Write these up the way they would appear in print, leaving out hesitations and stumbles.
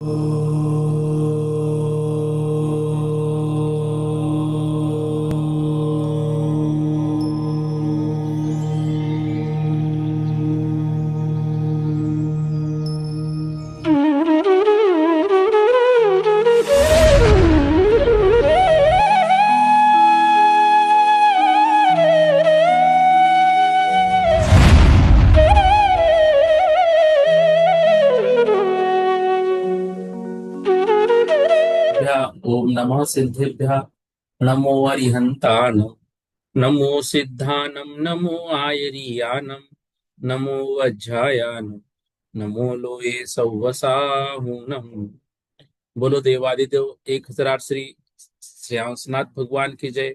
ओम नमः सिद्धेभ्यः। नमो अरिहन्तानं। नमो सिद्धानं। नमो आयरीयानं। नमो वज्रायानं। नमो लोये सव्वसाहुनं। बोलो देवादिदेव 1008 श्री श्यामसनाथ भगवान की जय।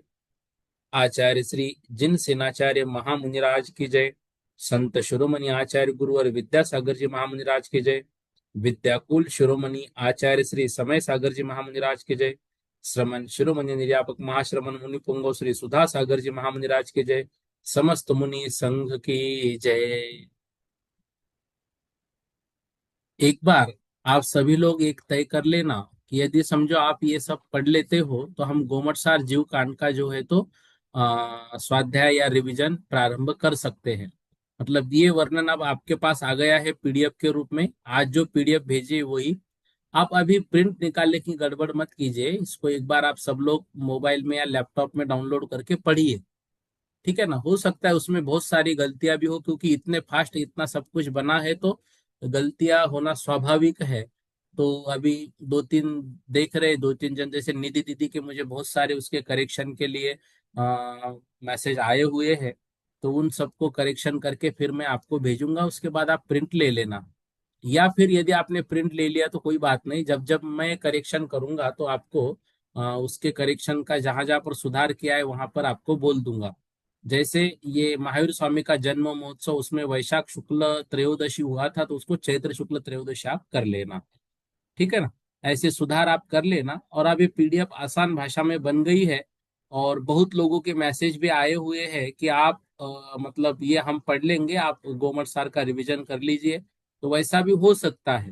आचार्य श्री जिन सेनाचार्य महामुनिराज की जय। संत शिरोमणि आचार्य गुरु और विद्यासागर जी महामुनिराज की जय। विद्याकुल शिरोमणि आचार्य श्री समय सागर जी महामुनिराज की जय। श्रमण शिरोमणि निर्यापक महाश्रमण मुनि पुंगव श्री सुधा सागर जी महामुनिराज की जय। समस्त मुनि संघ की जय। एक बार आप सभी लोग एक तय कर लेना कि यदि समझो आप ये सब पढ़ लेते हो तो हम गोमटसार जीव कांड का जो है तो स्वाध्याय या रिवीजन प्रारंभ कर सकते हैं। मतलब ये वर्णन अब आपके पास आ गया है पीडीएफ के रूप में। आज जो पीडीएफ भेजी वही आप अभी प्रिंट निकालने की गड़बड़ मत कीजिए। इसको एक बार आप सब लोग मोबाइल में या लैपटॉप में डाउनलोड करके पढ़िए। ठीक है ना। हो सकता है उसमें बहुत सारी गलतियां भी हो क्योंकि इतने फास्ट इतना सब कुछ बना है तो गलतियां होना स्वाभाविक है। तो अभी दो तीन देख रहे, दो तीन जन जैसे निधि दीदी के मुझे बहुत सारे उसके करेक्शन के लिए मैसेज आए हुए हैं। तो उन सबको करेक्शन करके फिर मैं आपको भेजूंगा, उसके बाद आप प्रिंट ले लेना। या फिर यदि आपने प्रिंट ले लिया तो कोई बात नहीं, जब जब मैं करेक्शन करूंगा तो आपको उसके करेक्शन का जहां जहां पर सुधार किया है वहां पर आपको बोल दूंगा। जैसे ये महावीर स्वामी का जन्म महोत्सव, उसमें वैशाख शुक्ल त्रयोदशी हुआ था तो उसको चैत्र शुक्ल त्रयोदशी आप कर लेना। ठीक है ना। ऐसे सुधार आप कर लेना। और अब ये पीडीएफ आसान भाषा में बन गई है और बहुत लोगों के मैसेज भी आए हुए हैं कि आप मतलब ये हम पढ़ लेंगे, आप गोमट सार का रिवीजन कर लीजिए। तो वैसा भी हो सकता है।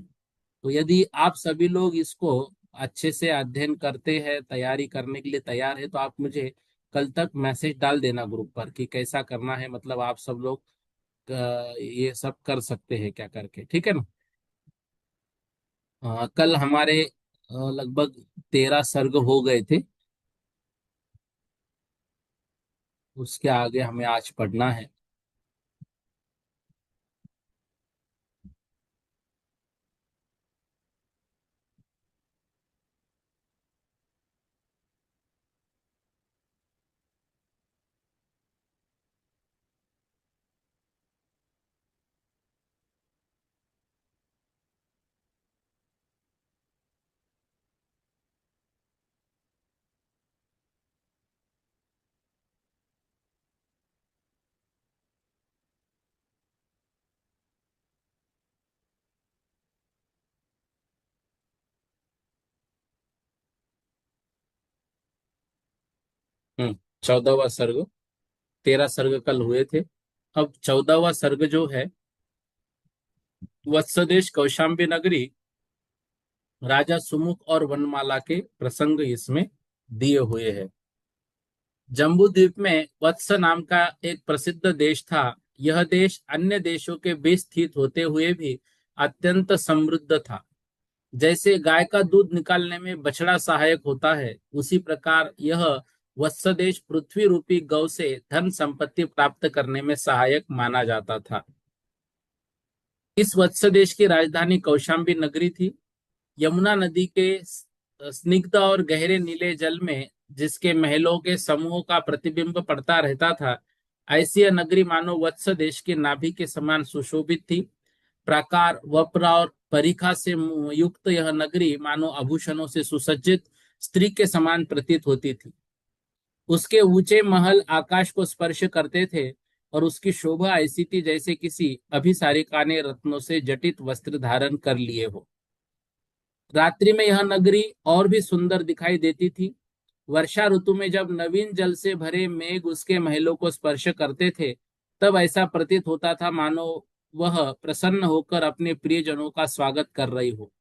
तो यदि आप सभी लोग इसको अच्छे से अध्ययन करते हैं, तैयारी करने के लिए तैयार है, तो आप मुझे कल तक मैसेज डाल देना ग्रुप पर कि कैसा करना है। मतलब आप सब लोग ये सब कर सकते हैं क्या करके। ठीक है ना। कल हमारे लगभग 13 सर्ग हो गए थे। उसके आगे हमें आज पढ़ना है। 14वां सर्ग। 13 सर्ग कल हुए थे। अब 14वां सर्ग जो है, वत्सदेश कौशाम्बी नगरी, राजा सुमुख और वनमाला के प्रसंग इसमें दिए हुए हैं। जम्बू द्वीप में वत्स नाम का एक प्रसिद्ध देश था। यह देश अन्य देशों के बीच स्थित होते हुए भी अत्यंत समृद्ध था। जैसे गाय का दूध निकालने में बछड़ा सहायक होता है, उसी प्रकार यह वत्स देश पृथ्वी रूपी गौ से धन संपत्ति प्राप्त करने में सहायक माना जाता था। इस वत्स देश की राजधानी कौशाम्बी नगरी थी। यमुना नदी के स्निग्ध और गहरे नीले जल में जिसके महलों के समूह का प्रतिबिंब पड़ता रहता था, ऐसी यह नगरी मानो वत्स देश के नाभि के समान सुशोभित थी। प्राकार वप्र और परिखा से युक्त यह नगरी मानो आभूषणों से सुसज्जित स्त्री के समान प्रतीत होती थी। उसके ऊंचे महल आकाश को स्पर्श करते थे और उसकी शोभा ऐसी थी जैसे किसी अभिसारिका ने रत्नों से जटित वस्त्र धारण कर लिए हो। रात्रि में यह नगरी और भी सुंदर दिखाई देती थी। वर्षा ऋतु में जब नवीन जल से भरे मेघ उसके महलों को स्पर्श करते थे, तब ऐसा प्रतीत होता था मानो वह प्रसन्न होकर अपने प्रियजनों का स्वागत कर रही हो।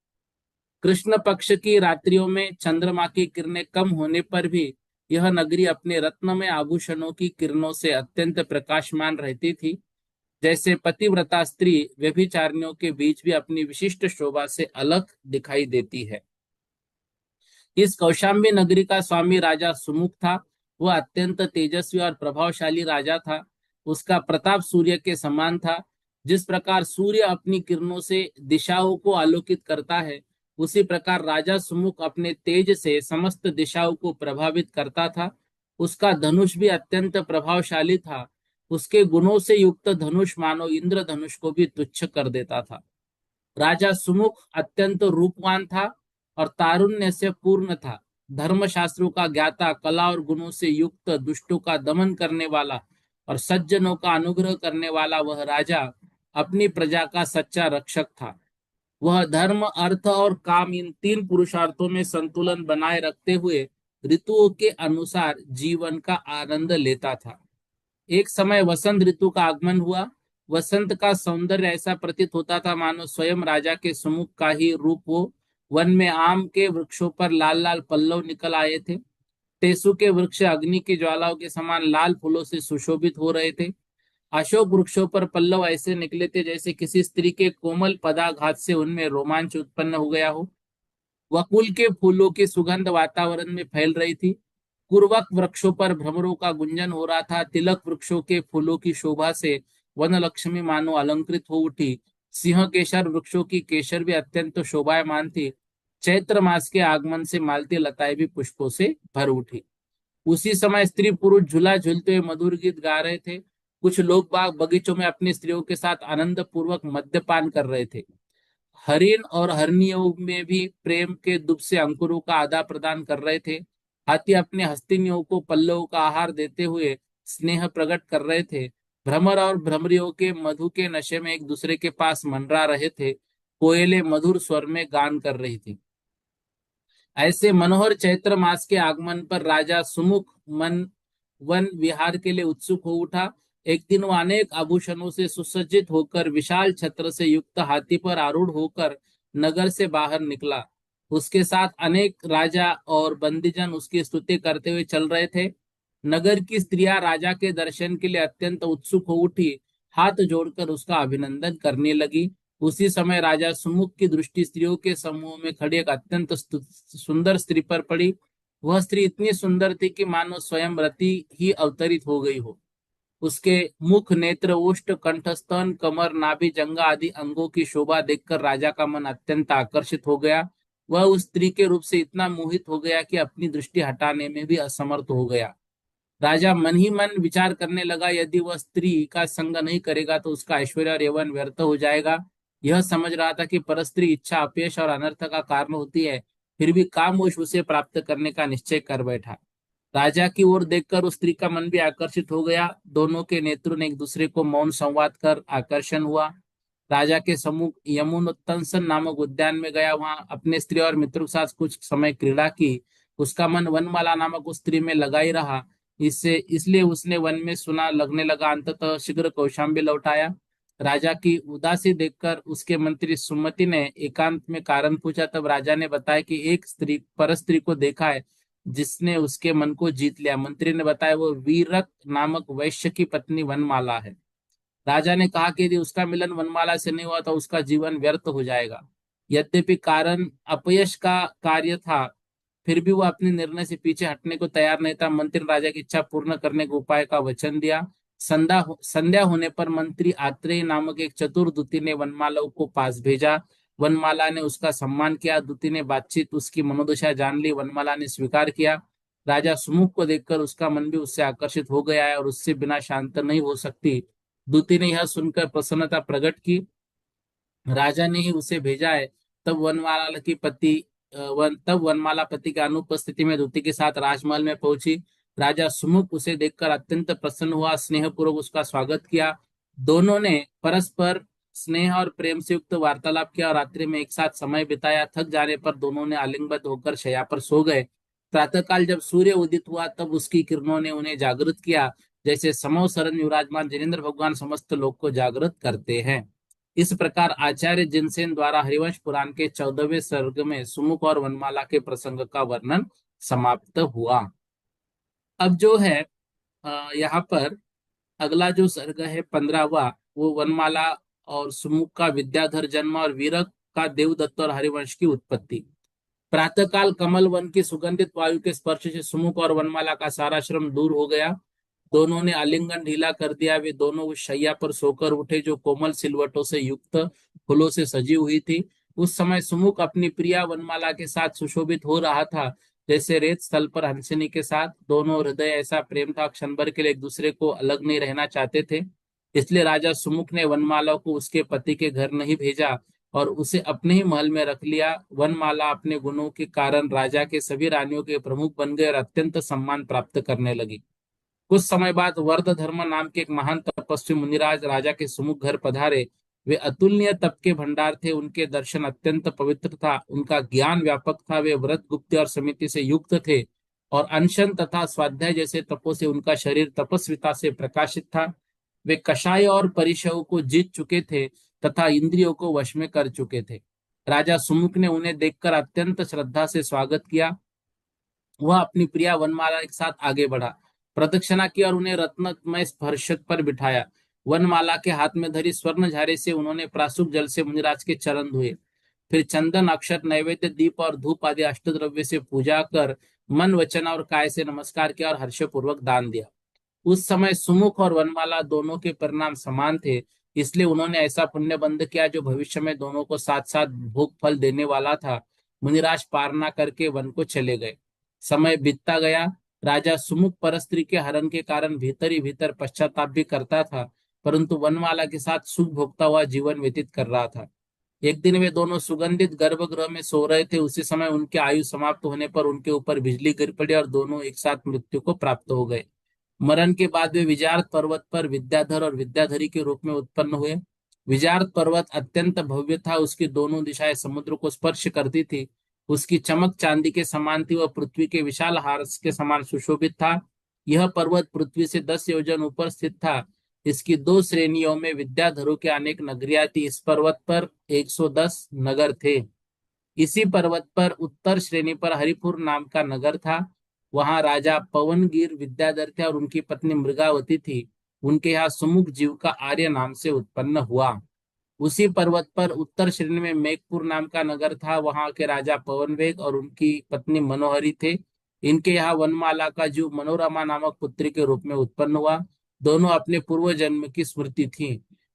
कृष्ण पक्ष की रात्रियों में चंद्रमा की किरणें कम होने पर भी यह नगरी अपने रत्नमय आभूषणों की किरणों से अत्यंत प्रकाशमान रहती थी। जैसे पतिव्रता स्त्री व्यभिचारिणियों के बीच भी अपनी विशिष्ट शोभा से अलग दिखाई देती है। इस कौशाम्बी नगरी का स्वामी राजा सुमुख था। वह अत्यंत तेजस्वी और प्रभावशाली राजा था। उसका प्रताप सूर्य के समान था। जिस प्रकार सूर्य अपनी किरणों से दिशाओं को आलोकित करता है, उसी प्रकार राजा सुमुख अपने तेज से समस्त दिशाओं को प्रभावित करता था। उसका धनुष भी अत्यंत प्रभावशाली था। उसके गुणों से युक्त धनुष मानो इंद्रधनुष को भी तुच्छ कर देता था। राजा सुमुख अत्यंत रूपवान था और तारुण्य से पूर्ण था। धर्मशास्त्रों का ज्ञाता, कला और गुणों से युक्त, दुष्टों का दमन करने वाला और सज्जनों का अनुग्रह करने वाला वह राजा अपनी प्रजा का सच्चा रक्षक था। वह धर्म, अर्थ और काम, इन तीन पुरुषार्थों में संतुलन बनाए रखते हुए ऋतुओं के अनुसार जीवन का आनंद लेता था। एक समय वसंत ऋतु का आगमन हुआ। वसंत का सौंदर्य ऐसा प्रतीत होता था मानो स्वयं राजा के सुमुख का ही रूप हो। वन में आम के वृक्षों पर लाल लाल पल्लव निकल आए थे। टेसु के वृक्ष अग्नि की ज्वालाओं के समान लाल फूलों से सुशोभित हो रहे थे। अशोक वृक्षों पर पल्लव ऐसे निकले थे जैसे किसी स्त्री के कोमल पदाघात से उनमें रोमांच उत्पन्न हो गया हो। वकुल के फूलों की सुगंध वातावरण में फैल रही थी। कुर्वक वृक्षों पर भ्रमरों का गुंजन हो रहा था। तिलक वृक्षों के फूलों की शोभा से वन लक्ष्मी मानो अलंकृत हो उठी। सिंह केशर वृक्षों की केशर भी अत्यंत शोभायमान थी। चैत्र मास के आगमन से मालती लताएं भी पुष्पों से भर उठी। उसी समय स्त्री पुरुष झूला झूलते हुए मधुर गीत गा रहे थे। कुछ लोग बाग बगीचों में अपनी स्त्रियों के साथ आनंद पूर्वक मद्यपान कर रहे थे। हरिण और हरनियों में भी प्रेम के दुख से अंकुरों का आदान प्रदान कर रहे थे। हाथी अपने हस्तिनियों को पल्लवों का आहार देते हुए स्नेह प्रकट कर रहे थे। भ्रमर और भ्रमरियों के मधु के नशे में एक दूसरे के पास मंडरा रहे थे। कोयले मधुर स्वर में गान कर रही थी। ऐसे मनोहर चैत्र मास के आगमन पर राजा सुमुख मन वन विहार के लिए उत्सुक हो उठा। एक दिन वह अनेक आभूषणों से सुसज्जित होकर विशाल छत्र से युक्त हाथी पर आरूढ़ होकर नगर से बाहर निकला। उसके साथ अनेक राजा और बंदीजन उसकी स्तुति करते हुए चल रहे थे। नगर की स्त्रियां राजा के दर्शन के लिए अत्यंत उत्सुक हो उठी। हाथ जोड़कर उसका अभिनंदन करने लगी। उसी समय राजा सुमुख की दृष्टि स्त्रियों के समूह में खड़ी एक अत्यंत सुंदर स्त्री पर पड़ी। वह स्त्री इतनी सुंदर थी कि मानो स्वयं रति ही अवतरित हो गई हो। उसके मुख, नेत्र, ओष्ठ, कंठस्तन, कमर, नाभि, जंगा आदि अंगों की शोभा देखकर राजा का मन अत्यंत आकर्षित हो गया। वह उस स्त्री के रूप से इतना मोहित हो गया कि अपनी दृष्टि हटाने में भी असमर्थ हो गया। राजा मन ही मन विचार करने लगा, यदि वह स्त्री का संग नहीं करेगा तो उसका ऐश्वर्य और यौवन व्यर्थ हो जाएगा। यह समझ रहा था कि परस्त्री इच्छा अपयश और अनर्थ का कारण होती है, फिर भी कामवश उसे प्राप्त करने का निश्चय कर बैठा। राजा की ओर देखकर उस स्त्री का मन भी आकर्षित हो गया। दोनों के नेत्रों ने एक दूसरे को मौन संवाद कर आकर्षण हुआ। राजा के सम्मुख यमुनोत्तंसन नामक उद्यान में गया। वहां अपने स्त्री और मित्रों के साथ कुछ समय क्रीड़ा की। उसका मन वनमाला नामक उस स्त्री में लगा ही रहा। इससे इसलिए उसने वन में सुना लगने लगा। अंततः शीघ्र कौशाम्बी लौट आया। राजा की उदासी देखकर उसके मंत्री सुमति ने एकांत में कारण पूछा। तब राजा ने बताया कि एक स्त्री पर स्त्री को देखा है जिसने उसके मन को जीत लिया। मंत्री ने बताया वो वीरक नामक वैश्य की पत्नी वनमाला है। राजा ने कहा कि यदि उसका मिलन वनमाला से नहीं हुआ तो उसका जीवन व्यर्थ हो जाएगा। यद्यपि कारण अपयश का कार्य था, फिर भी वह अपने निर्णय से पीछे हटने को तैयार नहीं था। मंत्री ने राजा की इच्छा पूर्ण करने के उपाय का वचन दिया। संध्या होने पर मंत्री आत्रेय नामक एक चतुर दूती ने वनमाला को पास भेजा। वनमाला ने उसका सम्मान किया। दूती ने बातचीत उसकी मनोदशा जान ली। वनमाला ने स्वीकार किया। राजा सुमुख को देखकर उसका मन भी उससे आकर्षित हो गया है और उससे बिना शांत नहीं हो सकती। दूती ने यह सुनकर प्रसन्नता प्रकट की। राजा ने ही उसे भेजा है। तब वनमाला की पति तब वनमाला पति की अनुपस्थिति में दूती के साथ राजमहल में पहुंची। राजा सुमुख उसे देखकर अत्यंत प्रसन्न हुआ। स्नेहपूर्वक उसका स्वागत किया। दोनों ने परस्पर स्नेह और प्रेम से युक्त वार्तालाप किया और रात्रि में एक साथ समय बिताया। थक जाने पर दोनों ने आलिंगबद्ध होकर शैया पर सो गए। प्रातःकाल जब सूर्य उदित हुआ तब उसकी किरणों ने उन्हें जागृत किया। जैसे समो शरण विराजमान जिनेन्द्र भगवान समस्त लोग को जागृत करते हैं। इस प्रकार आचार्य जिनसेन द्वारा हरिवंश पुराण के 14वें सर्ग में सुमुख और वनमाला के प्रसंग का वर्णन समाप्त हुआ। अब जो है यहाँ पर अगला जो सर्ग है 15वां, वो वनमाला और सुमुख का विद्याधर जन्म और वीरक का देवदत्त और हरिवंश की उत्पत्ति। प्रातःकाल कमल वन की सुगंधित वायु के स्पर्श से सुमुख और वनमाला का सारा श्रम दूर हो गया। दोनों ने आलिंगन ढीला कर दिया। वे दोनों उस शैया पर सोकर उठे जो कोमल सिलवटों से युक्त फूलों से सजी हुई थी। उस समय सुमुख अपनी प्रिया वनमाला के साथ सुशोभित हो रहा था, जैसे रेत स्थल पर हंसिनी के साथ। दोनों हृदय ऐसा प्रेम था, क्षण भर के लिए एक दूसरे को अलग नहीं रहना चाहते थे। इसलिए राजा सुमुख ने वनमाला को उसके पति के घर नहीं भेजा और उसे अपने ही महल में रख लिया। वनमाला अपने गुणों के कारण राजा के सभी रानियों के प्रमुख बन गए और अत्यंत सम्मान प्राप्त करने लगी। कुछ समय बाद वर्धधर्म नाम के एक महान तपस्वी मुनिराज राजा के सुमुख घर पधारे। वे अतुलनीय तप के भंडार थे। उनके दर्शन अत्यंत पवित्र था, उनका ज्ञान व्यापक था। वे व्रत गुप्त और समिति से युक्त थे और अनशन तथा स्वाध्याय जैसे तपों से उनका शरीर तपस्विता से प्रकाशित था। वे कषाय और परिशव को जीत चुके थे तथा इंद्रियों को वश में कर चुके थे। राजा सुमुख ने उन्हें देखकर अत्यंत श्रद्धा से स्वागत किया। वह अपनी प्रिया वनमाला के साथ आगे बढ़ा, प्रदक्षिणा की और उन्हें रत्नमय स्पर्श पर बिठाया। वनमाला के हाथ में धरी स्वर्ण झारे से उन्होंने प्राशुक जल से मुनिराज के चरण धोए। फिर चंदन, अक्षत, नैवेद्य, दीप और धूप आदि अष्टद्रव्य से पूजा कर मन, वचन और काय से नमस्कार किया और हर्षपूर्वक दान दिया। उस समय सुमुख और वनमाला दोनों के परिणाम समान थे, इसलिए उन्होंने ऐसा पुण्य बंध किया जो भविष्य में दोनों को साथ साथ भोग फल देने वाला था। मुनिराज पारना करके वन को चले गए। समय बीतता गया। राजा सुमुख परस्त्री के हरण के कारण भीतर ही भीतर पश्चाताप भी करता था, परंतु वनमाला के साथ सुख भोगता हुआ जीवन व्यतीत कर रहा था। एक दिन वे दोनों सुगंधित गर्भगृह में सो रहे थे। उसी समय उनके आयु समाप्त होने पर उनके ऊपर बिजली गिर पड़ी और दोनों एक साथ मृत्यु को प्राप्त हो गए। मरण के बाद वे विजार्थ पर्वत पर विद्याधर और विद्याधरी के रूप में उत्पन्न हुए। विजार्थ पर्वत अत्यंत भव्य था, उसकी दोनों दिशाएं समुद्र को स्पर्श करती थी। उसकी चमक चांदी के समान थी, वह पृथ्वी के विशाल हार्स के समान सुशोभित था। यह पर्वत पृथ्वी से 10 योजन ऊपर स्थित था। इसकी दो श्रेणियों में विद्याधरों के अनेक नगरियां थी। इस पर्वत पर 110 नगर थे। इसी पर्वत पर उत्तर श्रेणी पर हरिपुर नाम का नगर था। वहां राजा पवनगिर विद्याधर थे और उनकी पत्नी मृगावती थी। उनके यहाँ सुमुख जीव का आर्य नाम से उत्पन्न हुआ। उसी पर्वत पर उत्तर श्रेणी में मेघपुर नाम का नगर था। वहां के राजा पवनवेग और उनकी पत्नी मनोहरी थे। इनके यहाँ वनमाला का जीव मनोरमा नामक पुत्री के रूप में उत्पन्न हुआ। दोनों अपने पूर्व जन्म की स्मृति थी।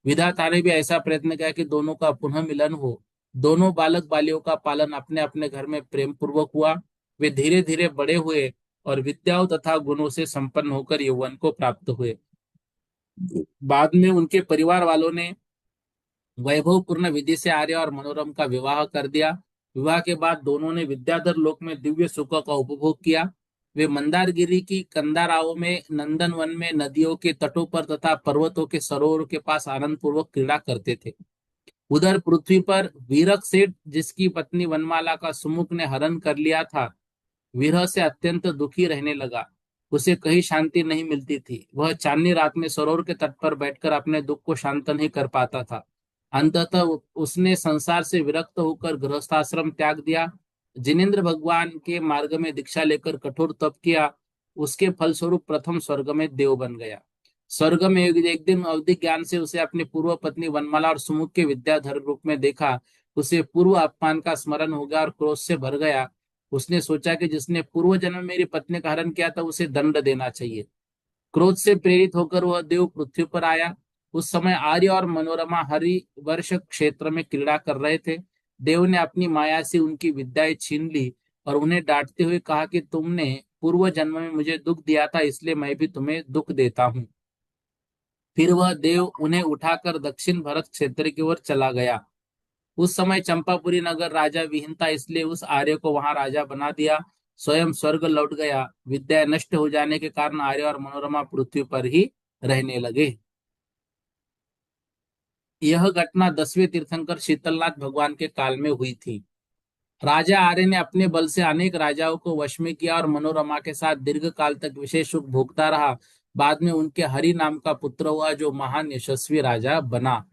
विधाता ने भी ऐसा प्रयत्न किया कि दोनों का पुनः मिलन हो। दोनों बालक बालियों का पालन अपने अपने घर में प्रेम पूर्वक हुआ। वे धीरे धीरे बड़े हुए और विद्याओं तथा गुणों से संपन्न होकर यौवन को प्राप्त हुए। बाद में उनके परिवार वालों ने वैभवपूर्ण विधि से आर्य और मनोरम का विवाह कर दिया। विवाह के बाद दोनों ने विद्याधर लोक में दिव्य सुखों का उपभोग किया। वे मंदारगिरी की कंदाराओं में, नंदन वन में, नदियों के तटों पर तथा पर्वतों के सरोवरों के पास आनंद पूर्वक क्रीड़ा करते थे। उधर पृथ्वी पर वीरक सेठ, जिसकी पत्नी वनमाला का सुमुख ने हरण कर लिया था, विरह से अत्यंत दुखी रहने लगा। उसे कहीं शांति नहीं मिलती थी। वह चांदनी रात में सरोवर के तट पर बैठकर अपने दुख को शांत नहीं कर पाता था। अंततः उसने संसार से विरक्त होकर गृहस्थाश्रम त्याग दिया। जिनेन्द्र भगवान के मार्ग में दीक्षा लेकर कठोर तप किया। उसके फलस्वरूप प्रथम स्वर्ग में देव बन गया। स्वर्ग में एक दिन अवधि ज्ञान से उसे अपनी पूर्व पत्नी वनमाला और सुमुख के विद्याधर रूप में देखा। उसे पूर्व अपमान का स्मरण हो गया और क्रोध से भर गया। उसने सोचा कि जिसने पूर्व जन्म में मेरी पत्नी का हरण किया था उसे दंड देना चाहिए। क्रोध से प्रेरित होकर वह देव पृथ्वी पर आया। उस समय आर्य और मनोरमा हरि वर्ष क्षेत्र में क्रीड़ा कर रहे थे। देव ने अपनी माया से उनकी विद्याएं छीन ली और उन्हें डांटते हुए कहा कि तुमने पूर्व जन्म में मुझे दुख दिया था, इसलिए मैं भी तुम्हें दुख देता हूँ। फिर वह देव उन्हें उठाकर दक्षिण भरत क्षेत्र की ओर चला गया। उस समय चंपापुरी नगर राजा विहीन था, इसलिए उस आर्य को वहां राजा बना दिया। स्वयं स्वर्ग लौट गया। विद्या नष्ट हो जाने के कारण आर्य और मनोरमा पृथ्वी पर ही रहने लगे। यह घटना 10वें तीर्थंकर शीतलनाथ भगवान के काल में हुई थी। राजा आर्य ने अपने बल से अनेक राजाओं को वश में किया और मनोरमा के साथ दीर्घ काल तक विशेष सुख भोगता रहा। बाद में उनके हरि नाम का पुत्र हुआ जो महान यशस्वी राजा बना।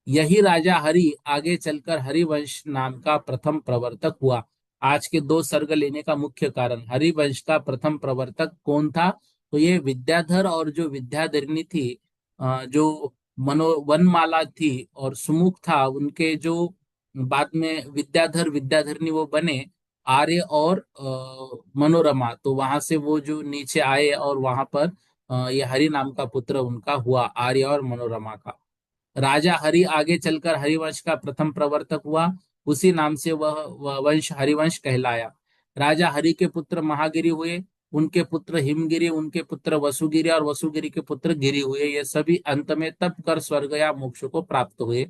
यही राजा हरि आगे चलकर हरिवंश नाम का प्रथम प्रवर्तक हुआ। आज के दो सर्ग लेने का मुख्य कारण, हरिवंश का प्रथम प्रवर्तक कौन था? तो ये विद्याधर और जो विद्याधरिणी थी, जो मनो वनमाला थी और सुमुख था, उनके जो बाद में विद्याधर विद्याधरिणी वो बने आर्य और मनोरमा। तो वहां से वो जो नीचे आए और वहां पर ये हरि नाम का पुत्र उनका हुआ, आर्य और मनोरमा का। राजा हरि आगे चलकर हरिवंश का प्रथम प्रवर्तक हुआ, उसी नाम से वह वंश हरिवंश कहलाया। राजा हरि के पुत्र महागिरि हुए, उनके पुत्र हिमगिरि, उनके पुत्र वसुगिरि और वसुगिरि के पुत्र गिरि हुए। ये सभी अंत में तप कर स्वर्ग या मोक्ष को प्राप्त हुए।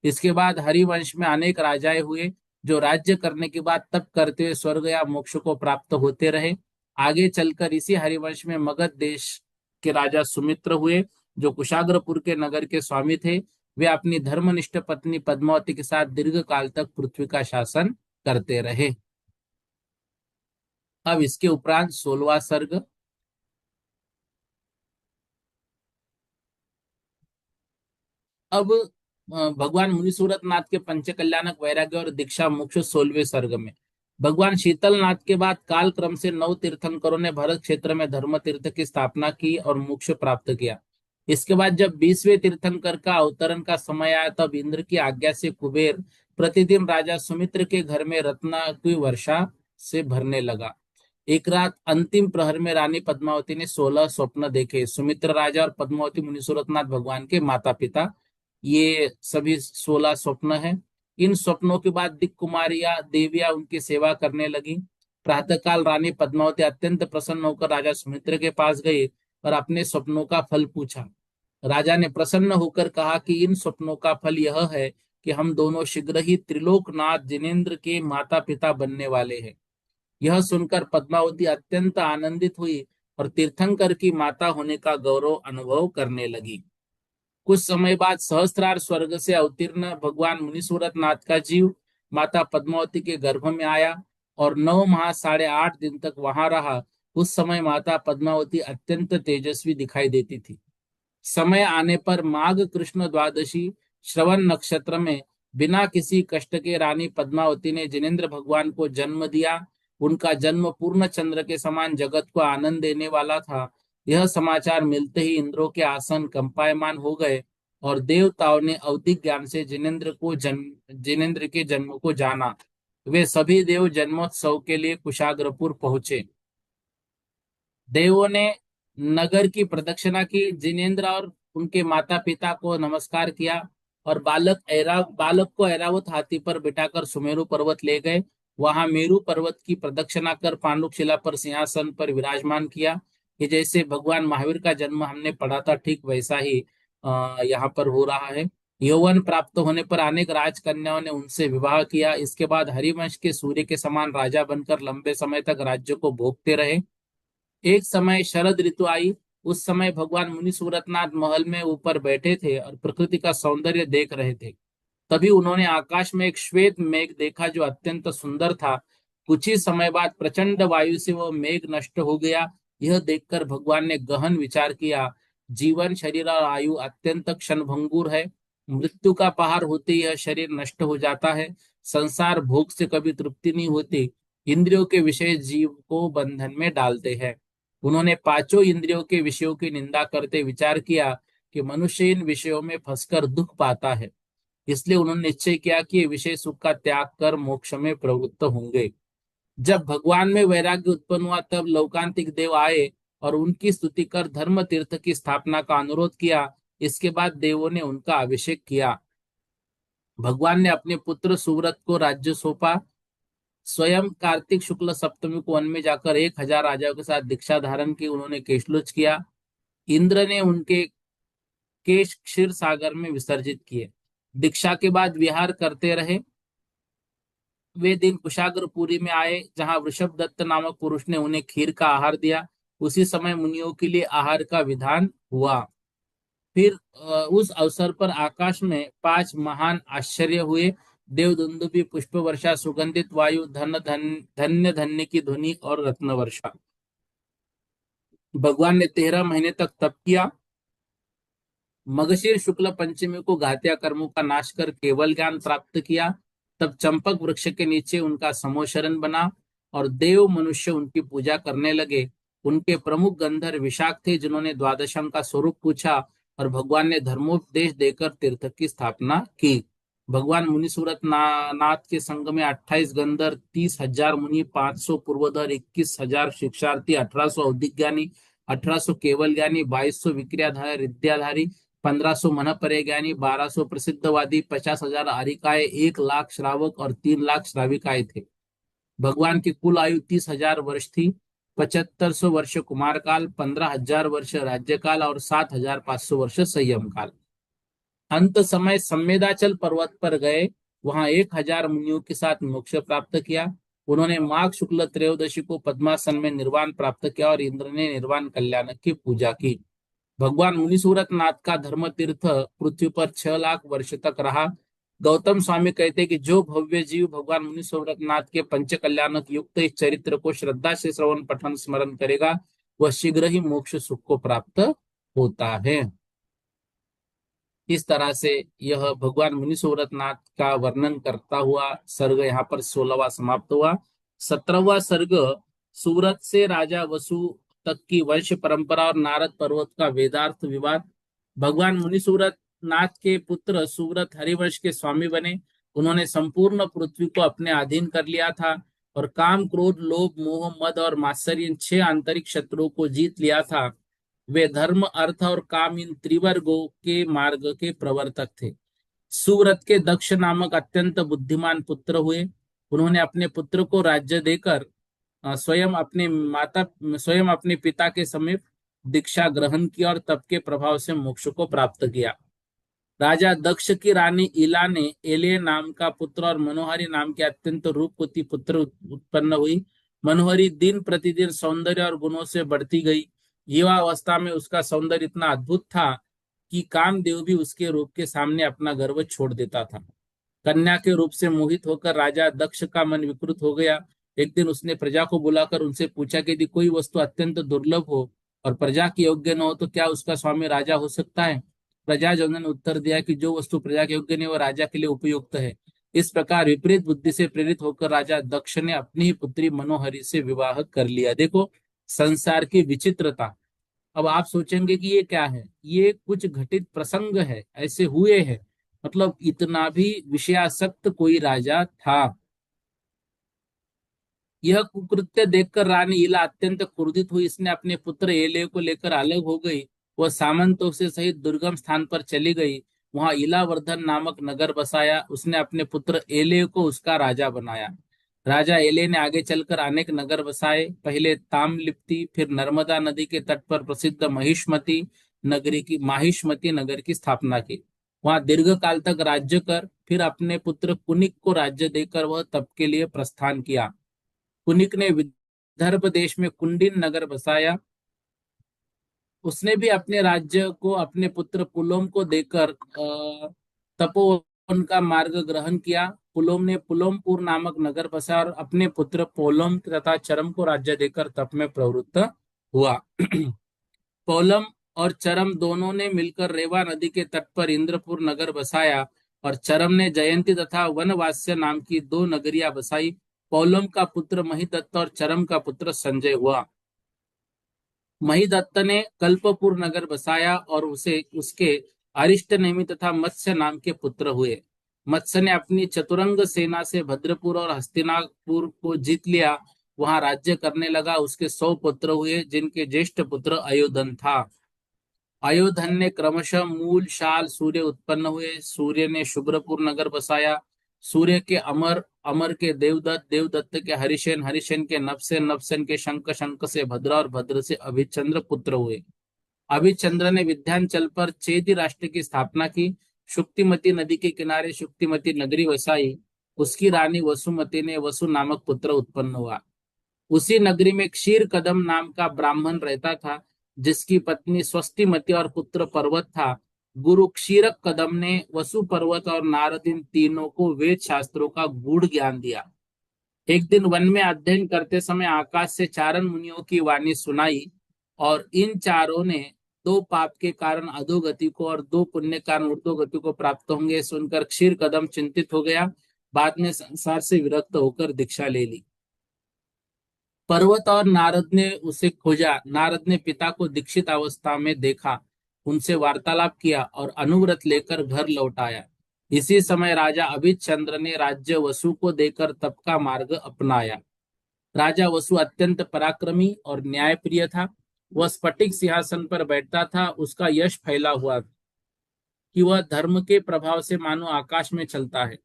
इसके बाद हरिवंश में अनेक राजाएं हुए, जो राज्य करने के बाद तप करते हुए स्वर्ग या मोक्ष को प्राप्त होते रहे। आगे चलकर इसी हरिवंश में मगध देश के राजा सुमित्र हुए, जो कुशाग्रपुर के नगर के स्वामी थे। वे अपनी धर्मनिष्ठ पत्नी पद्मावती के साथ दीर्घ काल तक पृथ्वी का शासन करते रहे। अब इसके उपरांत 16वां सर्ग। अब भगवान मुनीश्वरत नाथ के पंचकल्याणक वैराग्य और दीक्षा मोक्ष 16वें सर्ग में। भगवान शीतल नाथ के बाद काल क्रम से 9 तीर्थंकरों ने भरत क्षेत्र में धर्म तीर्थ की स्थापना की और मोक्ष प्राप्त किया। इसके बाद जब 20वें तीर्थंकर का अवतरण का समय आया, तब इंद्र की आज्ञा से कुबेर प्रतिदिन राजा सुमित्र के घर में रत्न की वर्षा से भरने लगा। एक रात अंतिम प्रहर में रानी पद्मावती ने 16 स्वप्न देखे। सुमित्र राजा और पद्मावती मुनीश्वरनाथ भगवान के माता पिता, ये सभी 16 स्वप्न हैं। इन स्वप्नों के बाद दिक कुमारियां देवियां उनकी सेवा करने लगी। प्रातःकाल रानी पद्मावती अत्यंत प्रसन्न होकर राजा सुमित्र के पास गई और अपने स्वप्नों का फल पूछा। राजा ने प्रसन्न होकर कहा कि इन स्वप्नों का फल यह है कि हम दोनों शीघ्र ही त्रिलोकनाथ जिनेन्द्र के माता पिता बनने वाले हैं। यह सुनकर पद्मावती अत्यंत आनंदित हुई और तीर्थंकर की माता होने का गौरव अनुभव करने लगी। कुछ समय बाद सहस्त्रार स्वर्ग से अवतीर्ण भगवान मुनीश्वरत नाथ का जीव माता पद्मावती के गर्भ में आया और 9 माह 8.5 दिन तक वहां रहा। उस समय माता पद्मावती अत्यंत तेजस्वी दिखाई देती थी। समय आने पर माघ कृष्ण द्वादशी श्रवण नक्षत्र में बिना किसी कष्ट के रानी पद्मावती ने जिनेन्द्र भगवान को जन्म दिया। उनका जन्म पूर्ण चंद्र के समान जगत को आनंद देने वाला था। यह समाचार मिलते ही इंद्रों के आसन कंपायमान हो गए और देवताओं ने अवधि ज्ञान से जिनेन्द्र के जन्म को जाना। वे सभी देव जन्मोत्सव के लिए कुशाग्रपुर पहुंचे। देवों ने नगर की प्रदक्षिणा की, जिनेन्द्र और उनके माता पिता को नमस्कार किया और बालक को ऐरावत हाथी पर बिठाकर सुमेरु पर्वत ले गए। वहां मेरु पर्वत की प्रदक्षिणा कर पांडुक शिला पर सिंहासन पर विराजमान किया। कि जैसे भगवान महावीर का जन्म हमने पढ़ा था, ठीक वैसा ही यहाँ पर हो रहा है। यौवन प्राप्त होने पर अनेक राजकन्याओं ने उनसे विवाह किया। इसके बाद हरिवंश के सूर्य के समान राजा बनकर लंबे समय तक राज्य को भोगते रहे। एक समय शरद ऋतु आई। उस समय भगवान मुनि सूरतनाथ महल में ऊपर बैठे थे और प्रकृति का सौंदर्य देख रहे थे। तभी उन्होंने आकाश में एक श्वेत मेघ देखा जो अत्यंत सुंदर था। कुछ ही समय बाद प्रचंड वायु से वह मेघ नष्ट हो गया। यह देखकर भगवान ने गहन विचार किया, जीवन शरीर और आयु अत्यंत क्षणभंगुर है। मृत्यु का पहाड़ होते ही यह शरीर नष्ट हो जाता है। संसार भोग से कभी तृप्ति नहीं होती। इंद्रियों के विषय जीव को बंधन में डालते हैं। उन्होंने पांचों इंद्रियों के विषयों की निंदा करते विचार किया कि मनुष्य इन विषयों में फंसकर दुख पाता है। इसलिए उन्होंने निश्चय किया कि ये विषय सुख का त्याग कर मोक्ष में प्रवृत्त होंगे। जब भगवान में वैराग्य उत्पन्न हुआ, तब लौकांतिक देव आए और उनकी स्तुति कर धर्म तीर्थ की स्थापना का अनुरोध किया। इसके बाद देवों ने उनका अभिषेक किया। भगवान ने अपने पुत्र सुव्रत को राज्य सौंपा। स्वयं कार्तिक शुक्ल सप्तमी को वन में जाकर 1000 राजाओं के साथ दीक्षा धारण की। उन्होंने केशलोच किया। इंद्र ने उनके केश क्षीर सागर में विसर्जित किए। दीक्षा के बाद विहार करते रहे। वे दिन कुशाग्रपुरी में आए, जहां वृषभ दत्त नामक पुरुष ने उन्हें खीर का आहार दिया। उसी समय मुनियों के लिए आहार का विधान हुआ। फिर उस अवसर पर आकाश में 5 महान आश्चर्य हुए। देवदुन्दुभि, पुष्प वर्षा, सुगंधित वायु, धन्य धन्य की ध्वनि और रत्न वर्षा। भगवान ने 13 महीने तक तप किया। मगशीर शुक्ल पंचमी को घातिया कर्मों का नाश कर केवल ज्ञान प्राप्त किया। तब चंपक वृक्ष के नीचे उनका समोशरण बना और देव मनुष्य उनकी पूजा करने लगे। उनके प्रमुख गंधर्व विशाख थे, जिन्होंने द्वादशम का स्वरूप पूछा और भगवान ने धर्मोपदेश देकर तीर्थ की स्थापना की। भगवान मुनिसूरत नाथ के संग में 28 गंधर्व, 30,000 मुनि, 500 पूर्वधर, 21,000 शिक्षार्थी, 1800 अवधिक ज्ञानी, 1800 केवल ज्ञानी, 2200 विक्रियाधारी विद्याधारी, 1500 मनपरे ज्ञानी, 1200 प्रसिद्धवादी, 50,000 आरिकाएं, 1 लाख श्रावक और 3 लाख श्राविकाएं थे। भगवान की कुल आयु 30,000 वर्ष थी। 7500 वर्ष कुमार काल, 15,000 वर्ष राज्यकाल और 7,500 वर्ष संयम काल। अंत समय संवेदाचल पर्वत पर गए, वहां 1,000 मुनियों के साथ मोक्ष प्राप्त किया। उन्होंने माघ शुक्ल त्रयोदशी को पद्मासन में निर्वाण प्राप्त किया और इंद्र ने निर्वाण कल्याण की पूजा की। भगवान मुनिसूरत नाथ का धर्म तीर्थ पृथ्वी पर 6 लाख वर्ष तक रहा। गौतम स्वामी कहते कि जो भव्य जीव भगवान मुनिसूरत नाथ के पंच कल्याणक युक्त इस चरित्र को श्रद्धा से श्रवण पठन स्मरण करेगा, वह शीघ्र ही मोक्ष सुख को प्राप्त होता है। इस तरह से यह भगवान मुनिसूरत नाथ का वर्णन करता हुआ सर्ग यहाँ पर 16वां समाप्त हुआ। 17वां सर्ग सूरत से राजा वसु तक की वंश परंपरा और नारद पर्वत का वेदार्थ विवाद। भगवान मुनिसूरत नाथ के पुत्र सूरत हरिवंश के स्वामी बने। उन्होंने संपूर्ण पृथ्वी को अपने अधीन कर लिया था और काम, क्रोध, लोभ, मोह, मद और मात्सर्य इन 6 आंतरिक शत्रुओं को जीत लिया था। वे धर्म, अर्थ और काम इन त्रिवर्गों के मार्ग के प्रवर्तक थे। सुव्रत के दक्ष नामक अत्यंत बुद्धिमान पुत्र हुए। उन्होंने अपने पुत्र को राज्य देकर स्वयं अपने पिता के समीप दीक्षा ग्रहण की और तप के प्रभाव से मोक्ष को प्राप्त किया। राजा दक्ष की रानी इला ने एले नाम का पुत्र और मनोहरी नाम के अत्यंत रूपवती पुत्र उत्पन्न हुई। मनोहरी दिन प्रतिदिन सौंदर्य और गुणों से बढ़ती गई। युवावस्था में उसका सौंदर्य इतना अद्भुत था कि कामदेव भी उसके रूप के सामने अपना गर्व छोड़ देता था। कन्या के रूप से मोहित होकर राजा दक्ष का मन विकृत हो गया। एक दिन उसने प्रजा को बुलाकर उनसे पूछा कि यदि कोई वस्तु अत्यंत दुर्लभ हो और प्रजा के योग्य न हो तो क्या उसका स्वामी राजा हो सकता है। प्रजाजनों ने उत्तर दिया कि जो वस्तु प्रजा के योग्य नहीं वो राजा के लिए उपयुक्त है। इस प्रकार विपरीत बुद्धि से प्रेरित होकर राजा दक्ष ने अपनी ही पुत्री मनोहरी से विवाह कर लिया। देखो संसार की विचित्रता। अब आप सोचेंगे कि ये क्या है, ये कुछ घटित प्रसंग है, ऐसे हुए हैं। मतलब इतना भी विषयासक्त कोई राजा था। यह कुकृत्य देखकर रानी इला अत्यंत क्रोधित हुई। इसने अपने पुत्र एले को लेकर अलग हो गई। वह सामंतों से सहित दुर्गम स्थान पर चली गई। वहां इलावर्धन नामक नगर बसाया। उसने अपने पुत्र एले को उसका राजा बनाया। राजा एले ने आगे चलकर अनेक नगर बसाए। पहले ताम्रलिप्ति, फिर नर्मदा नदी के तट पर प्रसिद्ध माहिष्मती नगर की स्थापना की। वहां दीर्घ काल तक राज्य कर फिर अपने पुत्र कुनिक को राज्य देकर वह तप के लिए प्रस्थान किया। कुनिक ने विदर्भ देश में कुंडिन नगर बसाया। उसने भी अपने राज्य को अपने पुत्र पुलोम को देकर तपोवन का मार्ग ग्रहण किया। पुलोम ने पुलोमपुर नामक नगर बसाया और अपने पुत्र पोलम तथा चरम को राज्य देकर तप में प्रवृत्त हुआ। पोलम और चरम दोनों ने मिलकर रेवा नदी के तट पर इंद्रपुर नगर बसाया और चरम ने जयंती तथा वनवास्य नाम की 2 नगरियां बसाई। पोलम का पुत्र महिदत्त और चरम का पुत्र संजय हुआ। महिदत्त ने कल्पपुर नगर बसाया और उसे उसके अरिष्टनेमि तथा मत्स्य नाम के पुत्र हुए। मत्स्य ने अपनी चतुरंग सेना से भद्रपुर और हस्तिनापुर को जीत लिया। वहां राज्य करने लगा। उसके 100 पुत्र हुए, जिनके ज्येष्ठ पुत्र अयोधन था। अयोधन ने क्रमशः मूल, शाल, सूर्य उत्पन्न हुए। सूर्य ने शुभ्रपुर नगर बसाया। सूर्य के अमर, अमर के देवदत्त, देवदत्त के हरिसेन, हरिसेन के नभसेन, नभसेन के शंख, शंख से भद्र और भद्र से अभिचंद्र पुत्र हुए। अभिचंद्र ने विंध्याचल पर चेदी राष्ट्र की स्थापना की। शुक्तिमती नदी के किनारे शुक्तिमती नगरी वसाई। उसकी रानी वसुमती ने वसु नामक पुत्र उत्पन्न हुआ। उसी नगरी में क्षीर कदम नाम का ब्राह्मण रहता था, जिसकी पत्नी स्वस्तिमती और पुत्र पर्वत था। गुरु क्षीरक कदम ने वसु, पर्वत और नारद इन तीनों को वेद शास्त्रों का गूढ़ ज्ञान दिया। एक दिन वन में अध्ययन करते समय आकाश से चारण मुनियों की वाणी सुनाई और इन चारों ने दो पाप के कारण अधोगति को और दो पुण्य कारण ऊर्ध्वगति को प्राप्त होंगे, सुनकर क्षीर कदम चिंतित हो गया। बाद में संसार से विरक्त होकर दीक्षा ले ली। पर्वत और नारद ने उसे खोजा। नारद ने पिता को दीक्षित अवस्था में देखा, उनसे वार्तालाप किया और अनुव्रत लेकर घर लौट आया। इसी समय राजा अभित चंद्र ने राज्य वसु को देकर तप का मार्ग अपनाया। राजा वसु अत्यंत पराक्रमी और न्यायप्रिय था। वह स्फटिक सिंहासन पर बैठता था। उसका यश फैला हुआ कि वह धर्म के प्रभाव से मानो आकाश में चलता है।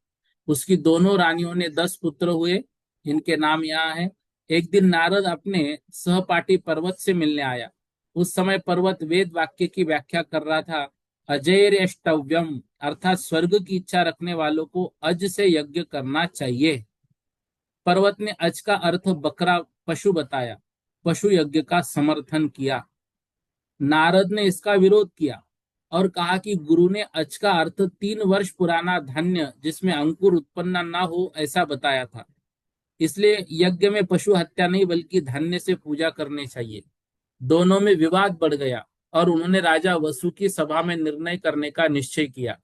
उसकी दोनों रानियों ने 10 पुत्र हुए। इनके नाम यहाँ है। एक दिन नारद अपने सहपाठी पर्वत से मिलने आया। उस समय पर्वत वेद वाक्य की व्याख्या कर रहा था। अजैर्यष्टव्यम अर्थात स्वर्ग की इच्छा रखने वालों को अज से यज्ञ करना चाहिए। पर्वत ने अज का अर्थ बकरा पशु बताया। पशु यज्ञ का समर्थन किया। नारद ने इसका विरोध किया और कहा कि गुरु ने अच का अर्थ 3 वर्ष पुराना धान्य जिसमें अंकुर उत्पन्न ना हो ऐसा बताया था। इसलिए यज्ञ में पशु हत्या नहीं बल्कि धान्य से पूजा करनी चाहिए। दोनों में विवाद बढ़ गया और उन्होंने राजा वसु की सभा में निर्णय करने का निश्चय किया।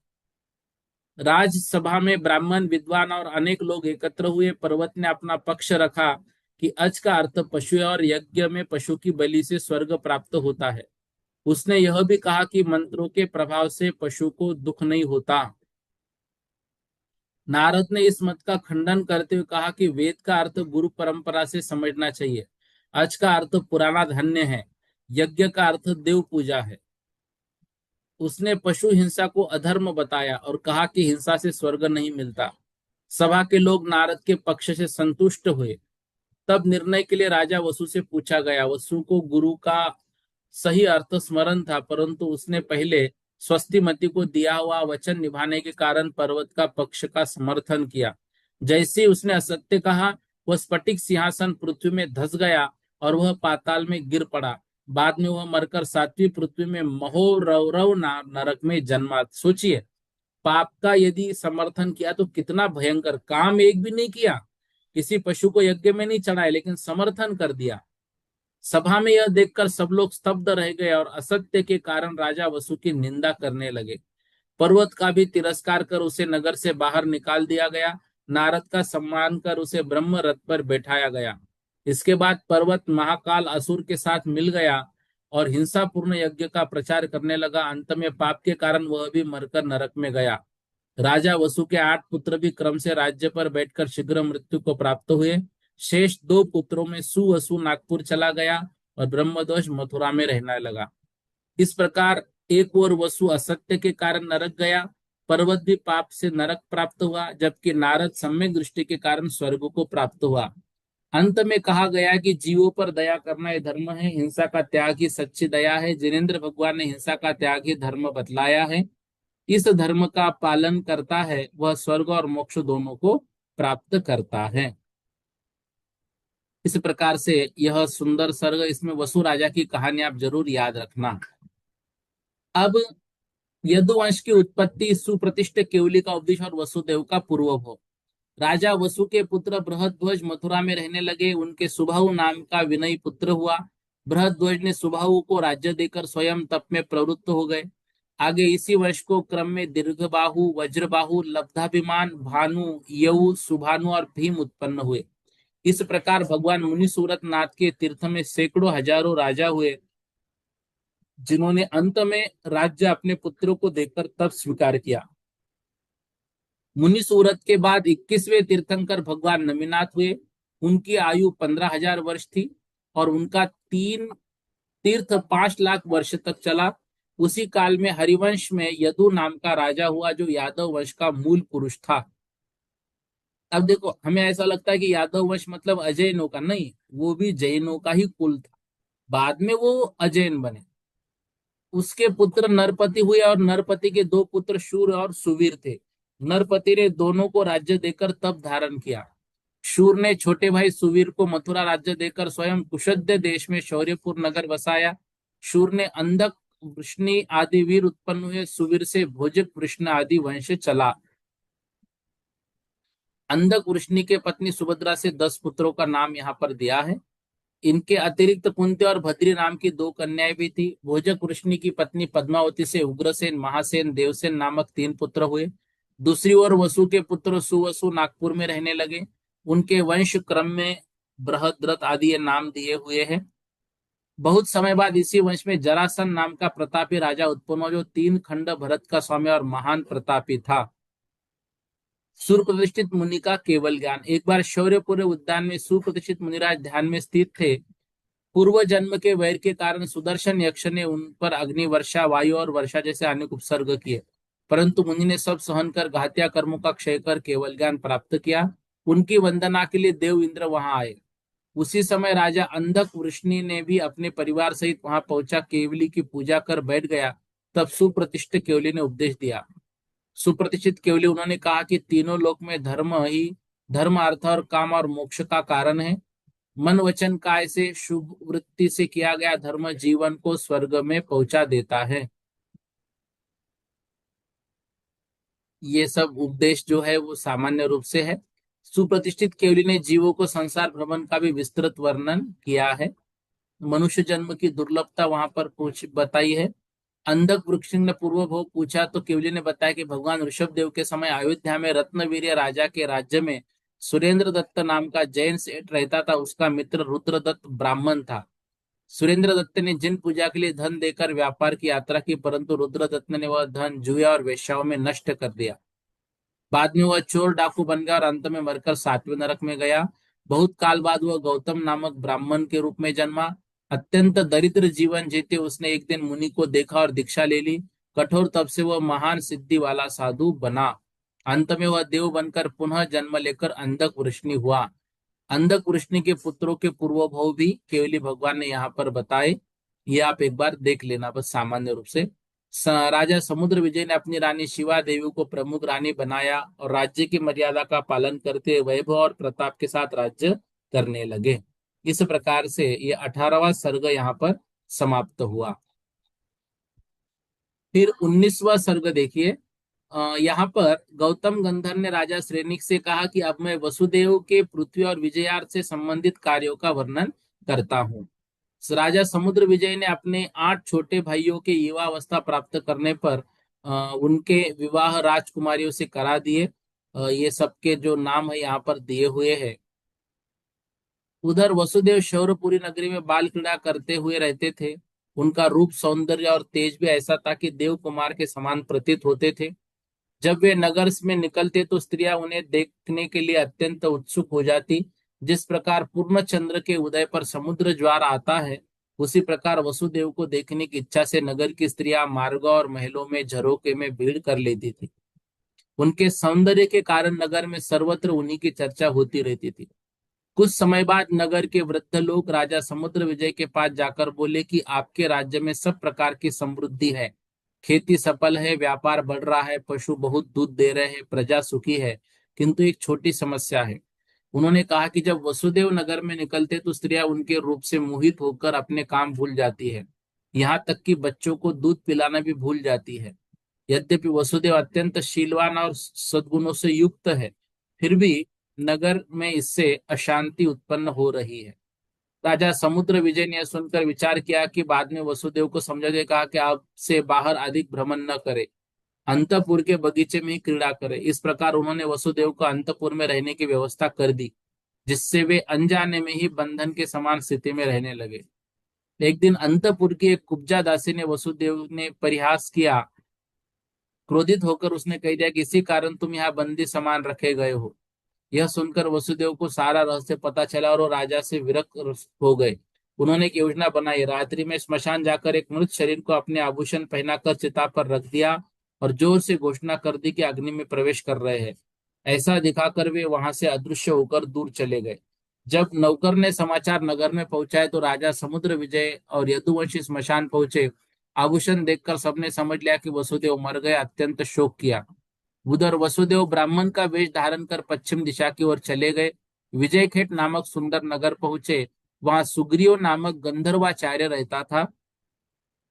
राजसभा में ब्राह्मण विद्वान और अनेक लोग एकत्र हुए। पर्वत ने अपना पक्ष रखा कि अच का अर्थ पशु है और यज्ञ में पशु की बलि से स्वर्ग प्राप्त होता है। उसने यह भी कहा कि मंत्रों के प्रभाव से पशु को दुख नहीं होता। नारद ने इस मत का खंडन करते हुए कहा कि वेद का अर्थ गुरु परंपरा से समझना चाहिए। अच का अर्थ पुराना धन्य है। यज्ञ का अर्थ देव पूजा है। उसने पशु हिंसा को अधर्म बताया और कहा कि हिंसा से स्वर्ग नहीं मिलता। सभा के लोग नारद के पक्ष से संतुष्ट हुए। तब निर्णय के लिए राजा वसु से पूछा गया। वसु को गुरु का सही अर्थ स्मरण था, परंतु उसने पहले स्वस्तिमती को दिया हुआ वचन निभाने के कारण पर्वत का पक्ष का समर्थन किया। जैसे ही उसने असत्य कहा, वह स्फटिक सिंहासन पृथ्वी में धस गया और वह पाताल में गिर पड़ा। बाद में वह मरकर 7वीं पृथ्वी में महोरौरव नरक में जन्मा। सोचिए, पाप का यदि समर्थन किया तो कितना भयंकर। काम एक भी नहीं किया, किसी पशु को यज्ञ में नहीं चढ़ाया, लेकिन समर्थन कर दिया। सभा में यह देखकर सब लोग स्तब्ध रह गए और असत्य के कारण राजा वसु की निंदा करने लगे। पर्वत का भी तिरस्कार कर उसे नगर से बाहर निकाल दिया गया। नारद का सम्मान कर उसे ब्रह्म रथ पर बैठाया गया। इसके बाद पर्वत महाकाल असुर के साथ मिल गया और हिंसापूर्ण यज्ञ का प्रचार करने लगा। अंत में पाप के कारण वह भी मरकर नरक में गया। राजा वसु के 8 पुत्र भी क्रम से राज्य पर बैठकर शीघ्र मृत्यु को प्राप्त हुए। शेष 2 पुत्रों में सुवसु नागपुर चला गया और ब्रह्मध्वज मथुरा में रहने लगा। इस प्रकार एक और वसु असत्य के कारण नरक गया। पर्वत भी पाप से नरक प्राप्त हुआ, जबकि नारद सम्यक दृष्टि के कारण स्वर्ग को प्राप्त हुआ। अंत में कहा गया कि जीवों पर दया करना यह धर्म है। हिंसा का त्याग ही सच्ची दया है। जिनेन्द्र भगवान ने हिंसा का त्याग ही धर्म बतलाया है। इस धर्म का पालन करता है वह स्वर्ग और मोक्ष दोनों को प्राप्त करता है। इस प्रकार से यह सुंदर सर्ग, इसमें वसु राजा की कहानी आप जरूर याद रखना। अब यदुवंश की उत्पत्ति, सुप्रतिष्ठित केवली का उपदेश और वसुदेव का पूर्व भोग। राजा वसु के पुत्र बृहध्वज मथुरा में रहने लगे। उनके सुबाहु नाम का विनयी पुत्र हुआ। बृहध्वज ने सुबाहु को राज्य देकर स्वयं तप में प्रवृत्त हो गए। आगे इसी वर्ष को क्रम में दीर्घबाहु, वज्रबाहु, लब्धाभिमान, भानु, यऊ, सुभानु और भीम उत्पन्न हुए। इस प्रकार भगवान मुनि सूरत नाथ के तीर्थ में सैकड़ों हजारों राजा हुए, जिन्होंने अंत में राज्य अपने पुत्रों को देकर तब स्वीकार किया। मुनि सूरत के बाद 21वें तीर्थंकर भगवान नमीनाथ हुए। उनकी आयु 15,000 वर्ष थी और उनका 3 तीर्थ 5 लाख वर्ष तक चला। उसी काल में हरिवंश में यदु नाम का राजा हुआ, जो यादव वंश का मूल पुरुष था। अब देखो, हमें ऐसा लगता है कि यादव वंश मतलब अजैनों का, नहीं, वो भी जैनों का ही कुल था। बाद में वो अजैन बने। उसके पुत्र नरपति हुए और नरपति के 2 पुत्र शूर और सुवीर थे। नरपति ने दोनों को राज्य देकर तब धारण किया। शूर ने छोटे भाई सुवीर को मथुरा राज्य देकर स्वयं कुशध्य देश में शौर्यपुर नगर बसाया। शूर ने अंधक, वृष्णि आदि वीर उत्पन्न हुए। सुवीर से भोजक, वृष्ण आदि वंश चला। अंधक वृष्णि के पत्नी सुभद्रा से 10 पुत्रों का नाम यहाँ पर दिया है। इनके अतिरिक्त कुंती और भद्री नाम की दो कन्याएं भी थी। भोजक वृष्णि की पत्नी पद्मावती से उग्रसेन, महासेन, देवसेन नामक तीन पुत्र हुए। दूसरी ओर वसु के पुत्र सुवसु नागपुर में रहने लगे। उनके वंश क्रम में बृहद्रथ आदि ये नाम दिए हुए हैं। बहुत समय बाद इसी वंश में जरासन नाम का प्रतापी राजा उत्पन्न हुआ, जो तीन खंड भरत का स्वामी और महान प्रतापी था। सूर्य प्रतिष्ठित मुनि का केवल ज्ञान। एक बार शौर्यपुर उद्यान में सुप्रतिष्ठित मुनिराज ध्यान में स्थित थे। पूर्व जन्म के वैर के कारण सुदर्शन यक्ष ने उन पर अग्नि वर्षा, वायु और वर्षा जैसे अनेक उपसर्ग किए, परंतु मुनि ने सब सहन कर घातिया कर्मों का क्षय कर केवल ज्ञान प्राप्त किया। उनकी वंदना के लिए देव इंद्र वहां आए। उसी समय राजा अंधक वृष्णि ने भी अपने परिवार सहित वहां पहुंचा, केवली की पूजा कर बैठ गया। तब सुप्रतिष्ठित केवली ने उपदेश दिया। सुप्रतिष्ठित केवली उन्होंने कहा कि तीनों लोक में धर्म ही धर्म, अर्थ और काम और मोक्ष का कारण है। मन वचन काय से शुभ वृत्ति से किया गया धर्म जीवन को स्वर्ग में पहुंचा देता है। ये सब उपदेश जो है वो सामान्य रूप से है। सुप्रतिष्ठित केवली ने जीवों को संसार भ्रमण का भी विस्तृत वर्णन किया है। मनुष्य जन्म की दुर्लभता वहां पर पूछ बताई है। अंधक वृक्ष ने पूर्व भोग पूछा तो केवली ने बताया कि भगवान ऋषभ देव के समय अयोध्या में रत्नवीर्य राजा के राज्य में सुरेंद्र दत्त नाम का जैन सेठ रहता था। उसका मित्र रुद्रदत्त ब्राह्मण था। सुरेंद्र दत्त ने जिन पूजा के लिए धन देकर व्यापार की यात्रा की, परंतु रुद्रदत्त ने वह धन जुए और वेश्याओं में नष्ट कर दिया। बाद में वह चोर डाकू बन गया और अंत में मरकर सातवें नरक में गया। बहुत काल बाद वह गौतम नामक ब्राह्मण के रूप में जन्मा। अत्यंत दरिद्र जीवन जीते उसने एक दिन मुनि को देखा और दीक्षा ले ली। कठोर तप से वह महान सिद्धि वाला साधु बना। अंत में वह देव बनकर पुनः जन्म लेकर अंधक वृष्णि हुआ। अंधक वृष्णि के पुत्रों के पूर्व भाव भी केवली भगवान ने यहाँ पर बताए। ये आप एक बार देख लेना बस सामान्य रूप से। राजा समुद्र विजय ने अपनी रानी शिवा देवी को प्रमुख रानी बनाया और राज्य की मर्यादा का पालन करते वैभव और प्रताप के साथ राज्य करने लगे। इस प्रकार से ये 18वां सर्ग यहाँ पर समाप्त हुआ। फिर 19वां सर्ग देखिए। यहाँ पर गौतम गंधर्व ने राजा श्रेनिक से कहा कि अब मैं वसुदेव के पृथ्वी और विजयार्थ से संबंधित कार्यों का वर्णन करता हूँ। राजा समुद्र विजय ने अपने 8 छोटे भाइयों के युवावस्था प्राप्त करने पर उनके विवाह राजकुमारियों से करा दिए। ये सबके जो नाम है यहाँ पर दिए हुए हैं। उधर वसुदेव शौरपुरी नगरी में बाल क्रीड़ा करते हुए रहते थे। उनका रूप, सौंदर्य और तेज भी ऐसा था कि देव कुमार के समान प्रतीत होते थे। जब वे नगर में निकलते तो स्त्रियां उन्हें देखने के लिए अत्यंत उत्सुक हो जाती। जिस प्रकार पूर्ण चंद्र के उदय पर समुद्र ज्वार आता है, उसी प्रकार वसुदेव को देखने की इच्छा से नगर की स्त्रियां मार्गों और महलों में झरोके में भीड़ कर लेती थी। उनके सौंदर्य के कारण नगर में सर्वत्र उन्हीं की चर्चा होती रहती थी। कुछ समय बाद नगर के वृद्ध लोग राजा समुद्र विजय के पास जाकर बोले कि आपके राज्य में सब प्रकार की समृद्धि है। खेती सफल है, व्यापार बढ़ रहा है, पशु बहुत दूध दे रहे हैं, प्रजा सुखी है। किंतु एक छोटी समस्या है। उन्होंने कहा कि जब वसुदेव नगर में निकलते तो स्त्रियां उनके रूप से मोहित होकर अपने काम भूल जाती है। यहाँ तक कि बच्चों को दूध पिलाना भी भूल जाती है। यद्यपि वसुदेव अत्यंत शीलवान और सद्गुणों से युक्त है, फिर भी नगर में इससे अशांति उत्पन्न हो रही है। राजा समुद्र विजय ने सुनकर विचार किया कि बाद में वसुदेव को समझा के कहा कि आपसे बाहर अधिक भ्रमण न करे, अंतपुर के बगीचे में ही क्रीड़ा करे। इस प्रकार उन्होंने वसुदेव को अंतपुर में रहने की व्यवस्था कर दी, जिससे वे अनजाने में ही बंधन के समान स्थिति में रहने लगे। एक दिन अंतपुर की एक कुब्जा दासी ने वसुदेव ने परिहास किया। क्रोधित होकर उसने कह दिया कि इसी कारण तुम यहाँ बंदी समान रखे गए हो। यह सुनकर वसुदेव को सारा रहस्य पता चला और वो राजा से विरक्त हो गए। उन्होंने एक योजना बनाई। रात्रि में श्मशान जाकर एक मृत शरीर को अपने आभूषण पहनाकर चिता पर रख दिया और जोर से घोषणा कर दी कि अग्नि में प्रवेश कर रहे हैं। ऐसा दिखाकर वे वहां से अदृश्य होकर दूर चले गए। जब नौकर ने समाचार नगर में पहुंचाए तो राजा समुद्र विजय और यदुवंशी श्मशान पहुंचे। आभूषण देखकर सबने समझ लिया कि वसुदेव मर गए, अत्यंत शोक किया। उधर वसुदेव ब्राह्मण का वेश धारण कर पश्चिम दिशा की ओर चले गए। विजय खेट नामक सुंदर नगर पहुंचे। वहां सुग्रीव नामक गंधर्वाचार्य रहता था,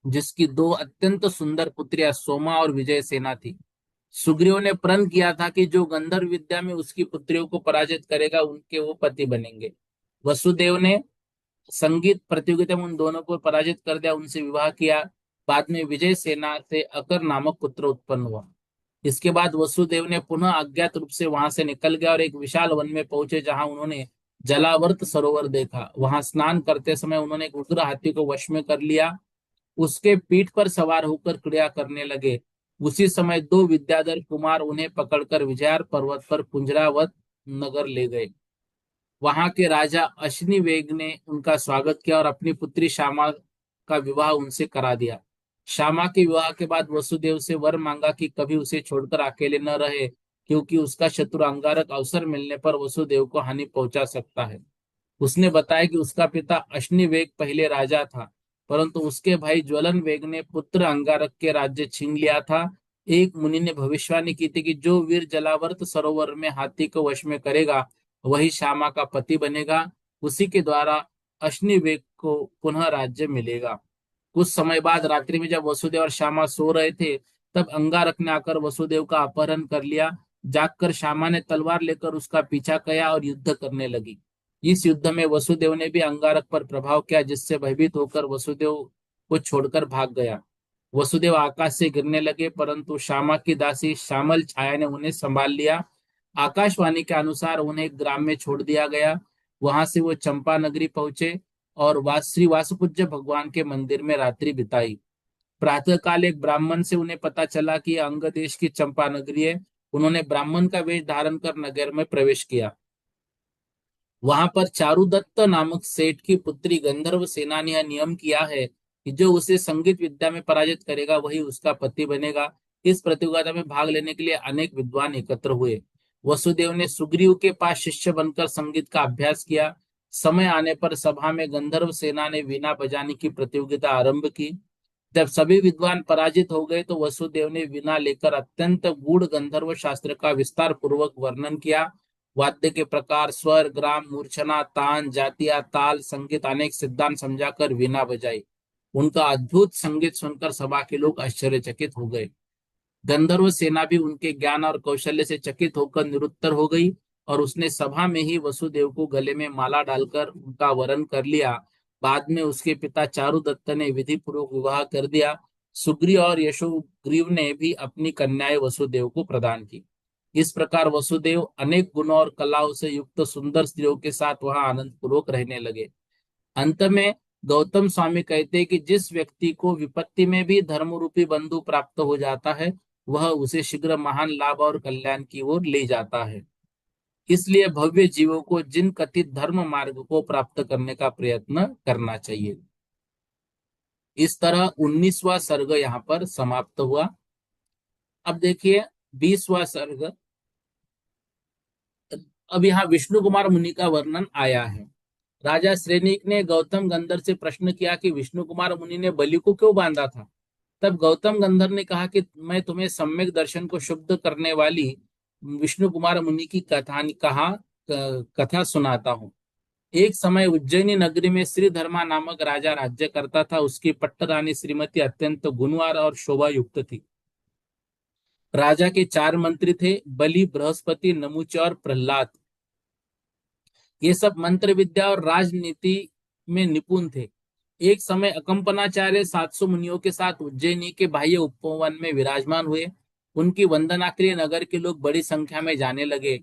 जिसकी दो अत्यंत सुंदर पुत्रियां सोमा और विजय सेना थी। सुग्रीव ने प्रण किया था कि जो गंधर्व विद्या में उसकी पुत्रियों को पराजित करेगा उनके वो पति बनेंगे। वसुदेव ने संगीत प्रतियोगिता में उन दोनों को पराजित कर दिया, उनसे विवाह किया। बाद में विजय सेना से अकर नामक पुत्र उत्पन्न हुआ। इसके बाद वसुदेव ने पुनः अज्ञात रूप से वहां से निकल गया और एक विशाल वन में पहुंचे, जहां उन्होंने जलावर्त सरोवर देखा। वहां स्नान करते समय उन्होंने एक उग्र हाथी को वश में कर लिया, उसके पीठ पर सवार होकर क्रीड़ा करने लगे। उसी समय दो विद्याधर कुमार उन्हें पकड़कर विजयार पर्वत पर पुंजरावत नगर ले गए। वहां के राजा अश्निवेग ने उनका स्वागत किया और अपनी पुत्री श्यामा का विवाह उनसे करा दिया। श्यामा के विवाह के बाद वसुदेव से वर मांगा कि कभी उसे छोड़कर अकेले न रहे, क्योंकि उसका शत्रु अंगारक अवसर मिलने पर वसुदेव को हानि पहुंचा सकता है। उसने बताया कि उसका पिता अश्निवेग पहले राजा था, परंतु उसके भाई ज्वलन वेग ने पुत्र अंगारक के राज्य छीन लिया था। एक मुनि ने भविष्यवाणी की थी कि जो वीर जलावर्त सरोवर में हाथी को वश में करेगा, वही श्यामा का पति बनेगा। उसी के द्वारा अश्निवेग को पुनः राज्य मिलेगा। कुछ समय बाद रात्रि में जब वसुदेव और श्यामा सो रहे थे, तब अंगारक ने आकर वसुदेव का अपहरण कर लिया। जागकर श्यामा ने तलवार लेकर उसका पीछा किया और युद्ध करने लगी। इस युद्ध में वसुदेव ने भी अंगारक पर प्रभाव किया, जिससे भयभीत होकर वसुदेव को छोड़कर भाग गया। वसुदेव आकाश से गिरने लगे, परंतु श्यामा की दासी श्यामल छाया ने उन्हें संभाल लिया। आकाशवाणी के अनुसार उन्हें एक ग्राम में छोड़ दिया गया। वहां से वो चंपा नगरी पहुंचे और श्री वासुपूज्य भगवान के मंदिर में रात्रि बिताई। प्रातःकाल एक ब्राह्मण से उन्हें पता चला कि यह अंग देश की चंपा नगरी है। उन्होंने ब्राह्मण का वेश धारण कर नगर में प्रवेश किया। वहां पर चारुदत्त नामक सेठ की पुत्री गंधर्व सेना ने यह नियम किया है कि जो उसे संगीत विद्या में पराजित करेगा, वही उसका पति बनेगा। इस प्रतियोगिता में भाग लेने के लिए अनेक विद्वान एकत्र हुए। वसुदेव ने सुग्रीव के पास शिष्य बनकर संगीत का अभ्यास किया। समय आने पर सभा में गंधर्व सेना ने वीणा बजाने की प्रतियोगिता आरंभ की। जब सभी विद्वान पराजित हो गए, तो वसुदेव ने वीणा लेकर अत्यंत गूढ़ गंधर्व शास्त्र का विस्तार पूर्वक वर्णन किया। वाद्य के प्रकार, स्वर, ग्राम, मूर्छना, तान, जातिया, ताल, संगीत अनेक सिद्धांत समझाकर वीणा बजाई। उनका अद्भुत संगीत सुनकर सभा के लोग आश्चर्यचकित हो गए। गंधर्व सेना भी उनके ज्ञान और कौशल्य से चकित होकर निरुत्तर हो गई, और उसने सभा में ही वसुदेव को गले में माला डालकर उनका वरण कर लिया। बाद में उसके पिता चारुदत्त ने विधि पूर्वक विवाह कर दिया। सुग्रीव और यशोग्रीव ने भी अपनी कन्याएं वसुदेव को प्रदान की। इस प्रकार वसुदेव अनेक गुणों और कलाओं से युक्त सुंदर स्त्रियों के साथ वहां आनंद पूर्वक रहने लगे। अंत में गौतम स्वामी कहते हैं कि जिस व्यक्ति को विपत्ति में भी धर्म रूपी बंधु प्राप्त हो जाता है, वह उसे शीघ्र महान लाभ और कल्याण की ओर ले जाता है। इसलिए भव्य जीवों को जिन कथित धर्म मार्ग को प्राप्त करने का प्रयत्न करना चाहिए। इस तरह 19वां सर्ग यहाँ पर समाप्त हुआ। अब देखिए 20वां सर्ग। अब यहाँ विष्णु कुमार मुनि का वर्णन आया है। राजा श्रेनिक ने गौतम गंधर से प्रश्न किया कि विष्णु कुमार मुनि ने बलि को क्यों बांधा था। तब गौतम गंधर ने कहा कि मैं तुम्हें सम्यक दर्शन को शुद्ध करने वाली विष्णु कुमार मुनि की कथा सुनाता हूँ। एक समय उज्जैनी नगरी में श्रीधर्मा नामक राजा राज्य करता था। उसकी पट्टरानी श्रीमती अत्यंत गुणवार और शोभा युक्त थी। राजा के 4 मंत्री थे, बलि, बृहस्पति, नमुचे और प्रहलाद। ये सब मंत्र विद्या और राजनीति में निपुण थे। एक समय अकंपनाचार्य 700 मुनियों के साथ उज्जैनी के बाह्य उपवन में विराजमान हुए। उनकी वंदना के लिए नगर के लोग बड़ी संख्या में जाने लगे।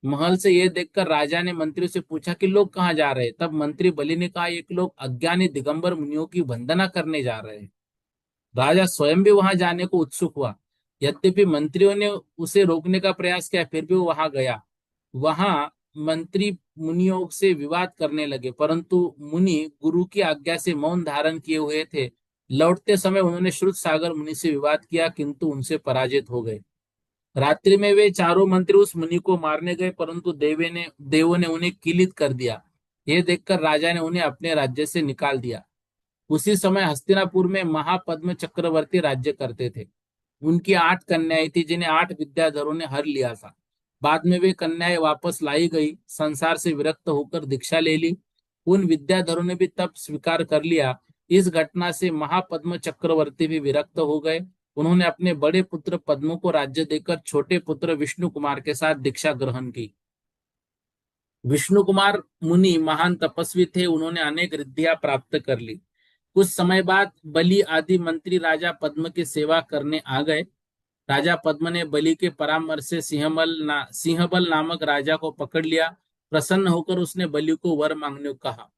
महल से यह देखकर राजा ने मंत्रियों से पूछा कि लोग कहाँ जा रहे हैं। तब मंत्री बलि ने कहा, एक लोग अज्ञानी दिगंबर मुनियों की वंदना करने जा रहे हैं। राजा स्वयं भी वहां जाने को उत्सुक हुआ। यद्यपि मंत्रियों ने उसे रोकने का प्रयास किया, फिर भी वो वहां गया। वहां मंत्री मुनियों से विवाद करने लगे, परंतु मुनि गुरु की आज्ञा से मौन धारण किए हुए थे। लौटते समय उन्होंने श्रुत सागर मुनि से विवाद किया, किंतु उनसे पराजित हो गए। रात्रि में वे चारों मंत्री उस मुनि को मारने गए, परंतु देवों ने उन्हें किलित कर दिया। यह देखकर राजा ने उन्हें अपने राज्य से निकाल दिया। उसी समय हस्तिनापुर में महापद्म चक्रवर्ती राज्य करते थे। उनकी 8 कन्याएं थी, जिन्हें 8 विद्याधरों ने हर लिया था। बाद में वे कन्याएं वापस लाई गई, संसार से विरक्त होकर दीक्षा ले ली। उन विद्याधरों ने भी तप स्वीकार कर लिया। इस घटना से महापद्म चक्रवर्ती भी विरक्त हो गए। उन्होंने अपने बड़े पुत्र पद्म को राज्य देकर छोटे पुत्र विष्णु कुमार के साथ दीक्षा ग्रहण की। विष्णु कुमार मुनि महान तपस्वी थे, उन्होंने अनेक रिद्धियां प्राप्त कर ली। कुछ समय बाद बलि आदि मंत्री राजा पद्म की सेवा करने आ गए। राजा पद्म ने बलि के परामर्श से सिंहबल नामक राजा को पकड़ लिया। प्रसन्न होकर उसने बलि को वर मांगने को कहा।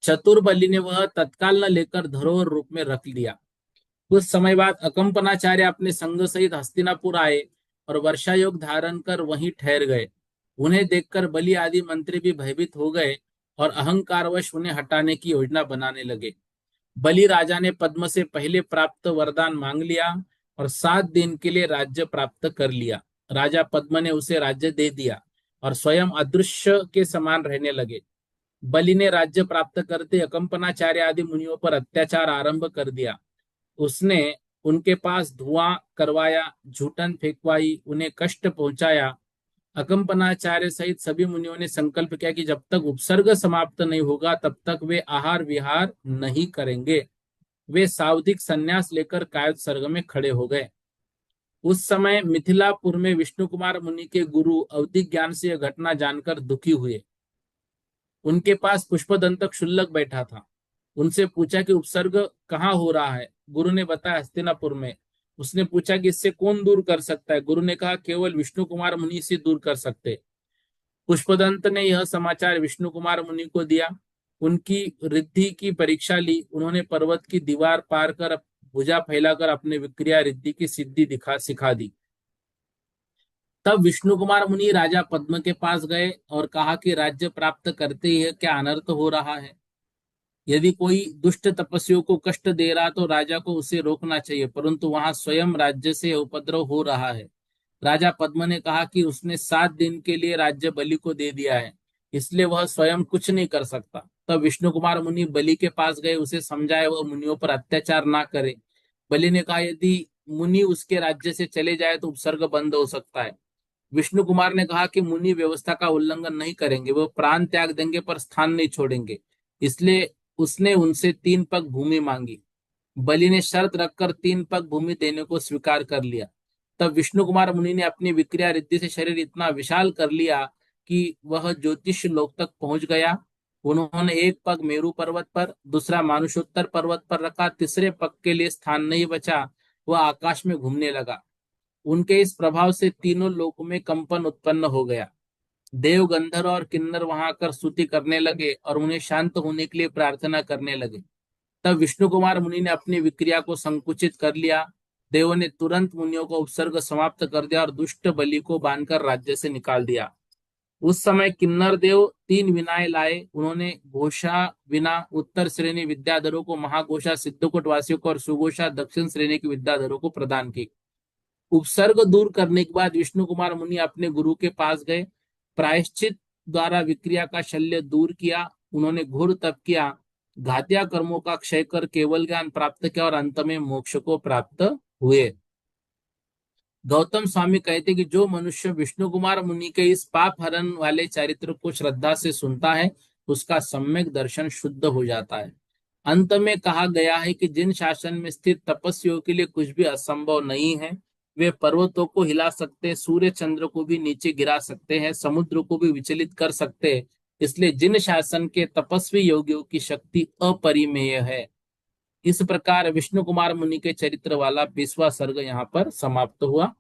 चतुर बलि ने वह तत्काल न लेकर धरोहर रूप में रख लिया। कुछ समय बाद अकंपनाचार्य अपने संग सहित हस्तिनापुर आए और वर्षा योग धारण कर वहीं ठहर गए। उन्हें देखकर बलि आदि मंत्री भी भयभीत हो गए और अहंकारवश उन्हें हटाने की योजना बनाने लगे। बलि राजा ने पद्म से पहले प्राप्त वरदान मांग लिया और 7 दिन के लिए राज्य प्राप्त कर लिया। राजा पद्म ने उसे राज्य दे दिया और स्वयं अदृश्य के समान रहने लगे। बलि ने राज्य प्राप्त करते अकंपनाचार्य आदि मुनियों पर अत्याचार आरंभ कर दिया। उसने उनके पास धुआं करवाया, झूठन फेंकवाई, उन्हें कष्ट पहुंचाया। अकंपनाचार्य सहित सभी मुनियों ने संकल्प किया कि जब तक उपसर्ग समाप्त नहीं होगा तब तक वे आहार विहार नहीं करेंगे। वे सावधिक संन्यास लेकर कायस्थ सर्ग में खड़े हो गए। उस समय मिथिलापुर में विष्णु कुमार मुनि के गुरु अवधि ज्ञान से यह घटना जानकर दुखी हुए। उनके पास पुष्पदंत क्षुल्लक बैठा था। उनसे पूछा कि उपसर्ग कहाँ हो रहा है। गुरु ने बताया हस्तिनापुर में। उसने पूछा कि इससे कौन दूर कर सकता है। गुरु ने कहा केवल विष्णु कुमार मुनि से दूर कर सकते। पुष्पदंत ने यह समाचार विष्णु कुमार मुनि को दिया। उनकी रिद्धि की परीक्षा ली। उन्होंने पर्वत की दीवार पार कर भुजा फैलाकर अपने विक्रिया रिद्धि की सिद्धि दिखा सिखा दी। तब विष्णु कुमार मुनि राजा पद्म के पास गए और कहा कि राज्य प्राप्त करते ही क्या अनर्थ हो रहा है। यदि कोई दुष्ट तपस्वियों को कष्ट दे रहा तो राजा को उसे रोकना चाहिए, परंतु वहां स्वयं राज्य से उपद्रव हो रहा है। राजा पद्म ने कहा कि उसने 7 दिन के लिए राज्य बलि को दे दिया है, इसलिए वह स्वयं कुछ नहीं कर सकता। तब विष्णु कुमार मुनि बलि के पास गए, उसे समझाए वह मुनियों पर अत्याचार ना करे। बलि ने कहा यदि मुनि उसके राज्य से चले जाए तो उपसर्ग बंद हो सकता है। विष्णु कुमार ने कहा कि मुनि व्यवस्था का उल्लंघन नहीं करेंगे, वो प्राण त्याग देंगे पर स्थान नहीं छोड़ेंगे। इसलिए उसने उनसे 3 पग भूमि मांगी। बलि ने शर्त रखकर 3 पग भूमि देने को स्वीकार कर लिया। तब विष्णु कुमार मुनि ने अपनी विक्रिया रिद्धि से शरीर इतना विशाल कर लिया कि वह ज्योतिष लोक तक पहुंच गया। उन्होंने एक पग मेरु पर्वत पर, दूसरा मानुषोत्तर पर्वत पर रखा, तीसरे पग के लिए स्थान नहीं बचा, वह आकाश में घूमने लगा। उनके इस प्रभाव से तीनों लोकों में कंपन उत्पन्न हो गया। देव, गंधर्व और किन्नर वहां आकर स्तुति करने लगे और उन्हें शांत होने के लिए प्रार्थना करने लगे। तब विष्णु कुमार मुनि ने अपनी विक्रिया को संकुचित कर लिया। देवों ने तुरंत मुनियों को उपसर्ग समाप्त कर दिया और दुष्ट बलि को बांधकर राज्य से निकाल दिया। उस समय किन्नर देव 3 वीणाएं लाए। उन्होंने घोषा वीणा उत्तर श्रेणी विद्याधरों को, महाघोषा सिद्धकोट वासियों को और सुघोषा दक्षिण श्रेणी की विद्याधरों को प्रदान की। उपसर्ग दूर करने के बाद विष्णु कुमार मुनि अपने गुरु के पास गए। प्रायश्चित द्वारा विक्रिया का शल्य दूर किया। उन्होंने घोर तप किया, घातिया कर्मों का क्षय कर केवल ज्ञान प्राप्त किया और अंत में मोक्ष को प्राप्त हुए। गौतम स्वामी कहते कि जो मनुष्य विष्णु कुमार मुनि के इस पाप हरण वाले चरित्र को श्रद्धा से सुनता है उसका सम्यक दर्शन शुद्ध हो जाता है। अंत में कहा गया है कि जिन शासन में स्थित तपस्वियों के लिए कुछ भी असंभव नहीं है, वे पर्वतों को हिला सकते, सूर्य चंद्र को भी नीचे गिरा सकते हैं, समुद्र को भी विचलित कर सकते हैं। इसलिए जिन शासन के तपस्वी योगियों की शक्ति अपरिमेय है। इस प्रकार विष्णु कुमार मुनि के चरित्र वाला 20वां सर्ग यहाँ पर समाप्त हुआ।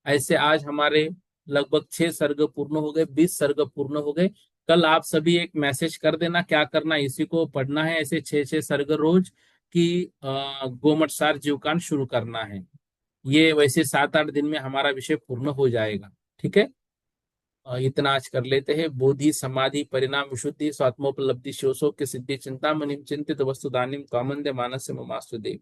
ऐसे आज हमारे लगभग 6 सर्ग पूर्ण हो गए, 20 सर्ग पूर्ण हो गए। कल आप सभी एक मैसेज कर देना क्या करना है, इसी को पढ़ना है ऐसे 6-6 सर्ग रोज की गोमटसार जीवकांड शुरू करना है। ये वैसे 7-8 दिन में हमारा विषय पूर्ण हो जाएगा। ठीक है, इतना आज कर लेते हैं। बोधि समाधि परिणाम विशुद्धि स्वात्मोपलब्धि शिवसो के सिद्धि चिंतामणि चिंतित वस्तु दानिम कामंदे मानस ममास्तु देव।